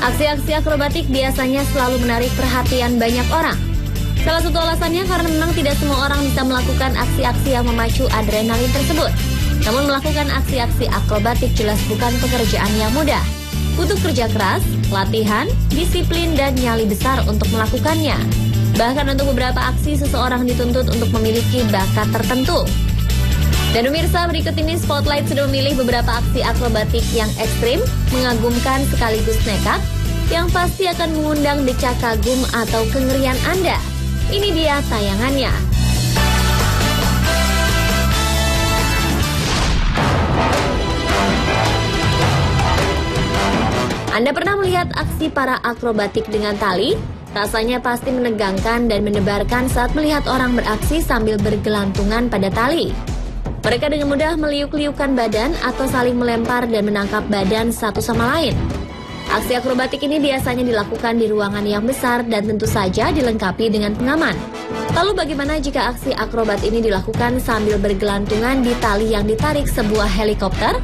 Aksi-aksi akrobatik biasanya selalu menarik perhatian banyak orang. Salah satu alasannya karena memang tidak semua orang bisa melakukan aksi-aksi yang memacu adrenalin tersebut. Namun melakukan aksi-aksi akrobatik jelas bukan pekerjaan yang mudah. Butuh kerja keras, latihan, disiplin, dan nyali besar untuk melakukannya. Bahkan untuk beberapa aksi seseorang dituntut untuk memiliki bakat tertentu. Dan pemirsa, berikut ini Spotlight sudah memilih beberapa aksi akrobatik yang ekstrim, mengagumkan sekaligus nekat, yang pasti akan mengundang decak kagum atau kengerian Anda. Ini dia tayangannya. Anda pernah melihat aksi para akrobatik dengan tali? Rasanya pasti menegangkan dan mendebarkan saat melihat orang beraksi sambil bergelantungan pada tali. Mereka dengan mudah meliuk-liukkan badan atau saling melempar dan menangkap badan satu sama lain. Aksi akrobatik ini biasanya dilakukan di ruangan yang besar dan tentu saja dilengkapi dengan pengaman. Lalu bagaimana jika aksi akrobat ini dilakukan sambil bergelantungan di tali yang ditarik sebuah helikopter?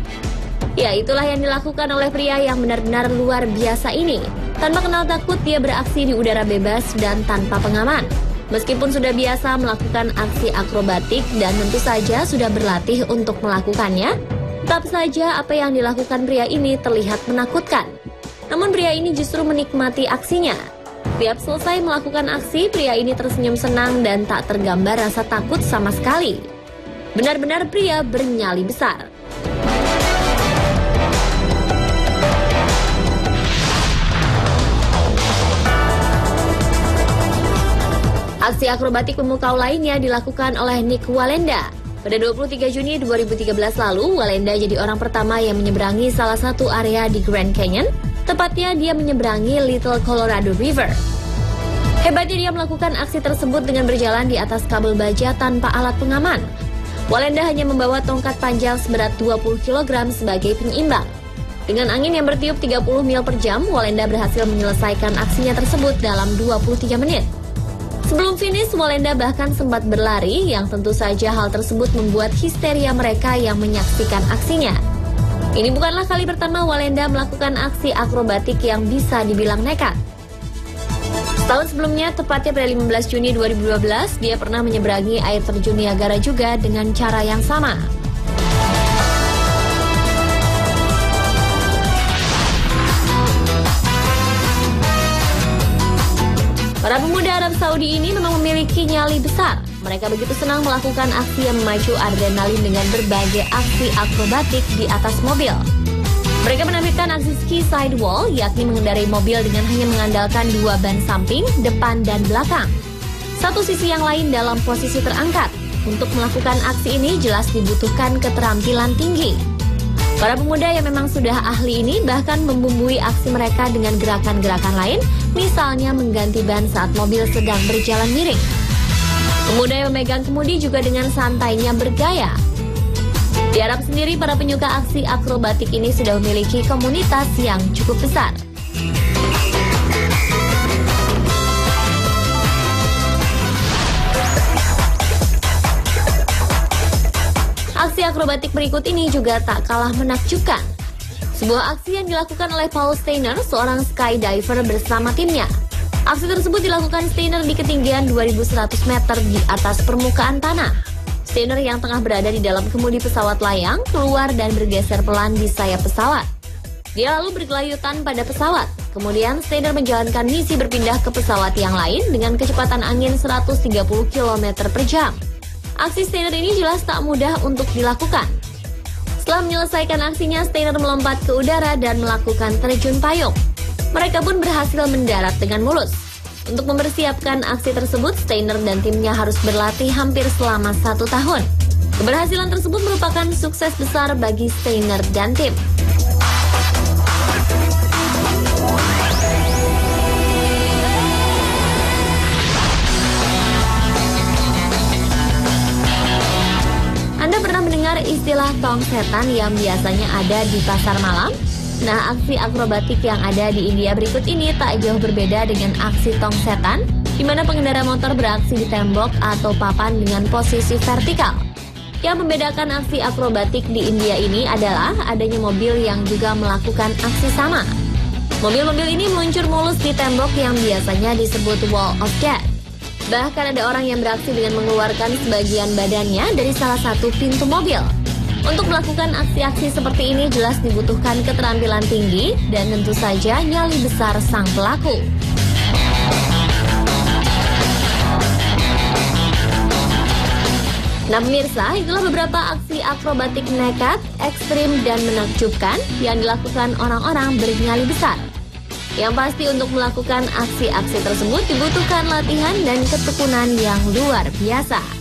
Ya, itulah yang dilakukan oleh pria yang benar-benar luar biasa ini. Tanpa kenal takut, dia beraksi di udara bebas dan tanpa pengaman. Meskipun sudah biasa melakukan aksi akrobatik dan tentu saja sudah berlatih untuk melakukannya, tetap saja apa yang dilakukan pria ini terlihat menakutkan. Namun pria ini justru menikmati aksinya. Tiap selesai melakukan aksi, pria ini tersenyum senang dan tak tergambar rasa takut sama sekali. Benar-benar pria bernyali besar. Aksi akrobatik memukau lainnya dilakukan oleh Nik Wallenda. Pada 23 Juni 2013 lalu, Wallenda jadi orang pertama yang menyeberangi salah satu area di Grand Canyon. Tepatnya dia menyeberangi Little Colorado River. Hebatnya dia melakukan aksi tersebut dengan berjalan di atas kabel baja tanpa alat pengaman. Wallenda hanya membawa tongkat panjang seberat 20 kg sebagai penyeimbang. Dengan angin yang bertiup 30 mil per jam, Wallenda berhasil menyelesaikan aksinya tersebut dalam 23 menit. Sebelum finish, Wallenda bahkan sempat berlari, yang tentu saja hal tersebut membuat histeria mereka yang menyaksikan aksinya. Ini bukanlah kali pertama Wallenda melakukan aksi akrobatik yang bisa dibilang nekat. Tahun sebelumnya, tepatnya pada 15 Juni 2012, dia pernah menyeberangi air terjun Niagara juga dengan cara yang sama. Para pemuda Arab Saudi ini memang memiliki nyali besar. Mereka begitu senang melakukan aksi yang memacu adrenalin dengan berbagai aksi akrobatik di atas mobil. Mereka menampilkan aksi ski sidewall, yakni mengendarai mobil dengan hanya mengandalkan dua ban samping, depan, dan belakang. Satu sisi yang lain dalam posisi terangkat. Untuk melakukan aksi ini jelas dibutuhkan keterampilan tinggi. Para pemuda yang memang sudah ahli ini bahkan membumbui aksi mereka dengan gerakan-gerakan lain, misalnya mengganti ban saat mobil sedang berjalan miring. Pemuda yang memegang kemudi juga dengan santainya bergaya. Di Arab sendiri, para penyuka aksi akrobatik ini sudah memiliki komunitas yang cukup besar. Aksi akrobatik berikut ini juga tak kalah menakjubkan. Sebuah aksi yang dilakukan oleh Paul Steiner, seorang skydiver bersama timnya. Aksi tersebut dilakukan Steiner di ketinggian 2.100 meter di atas permukaan tanah. Steiner yang tengah berada di dalam kemudi pesawat layang keluar dan bergeser pelan di sayap pesawat. Dia lalu bergelayutan pada pesawat. Kemudian Steiner menjalankan misi berpindah ke pesawat yang lain dengan kecepatan angin 130 km per jam. Aksi Steiner ini jelas tak mudah untuk dilakukan. Setelah menyelesaikan aksinya, Steiner melompat ke udara dan melakukan terjun payung. Mereka pun berhasil mendarat dengan mulus. Untuk mempersiapkan aksi tersebut, Steiner dan timnya harus berlatih hampir selama 1 tahun. Keberhasilan tersebut merupakan sukses besar bagi Steiner dan tim. Anda pernah mendengar istilah tong setan yang biasanya ada di pasar malam? Nah, aksi akrobatik yang ada di India berikut ini tak jauh berbeda dengan aksi tong setan, di mana pengendara motor beraksi di tembok atau papan dengan posisi vertikal. Yang membedakan aksi akrobatik di India ini adalah adanya mobil yang juga melakukan aksi sama. Mobil-mobil ini meluncur mulus di tembok yang biasanya disebut Wall of Death. Bahkan ada orang yang beraksi dengan mengeluarkan sebagian badannya dari salah satu pintu mobil. Untuk melakukan aksi-aksi seperti ini jelas dibutuhkan keterampilan tinggi dan tentu saja nyali besar sang pelaku. Nah pemirsa, itulah beberapa aksi akrobatik nekat, ekstrim, dan menakjubkan yang dilakukan orang-orang bernyali besar. Yang pasti untuk melakukan aksi-aksi tersebut dibutuhkan latihan dan ketekunan yang luar biasa.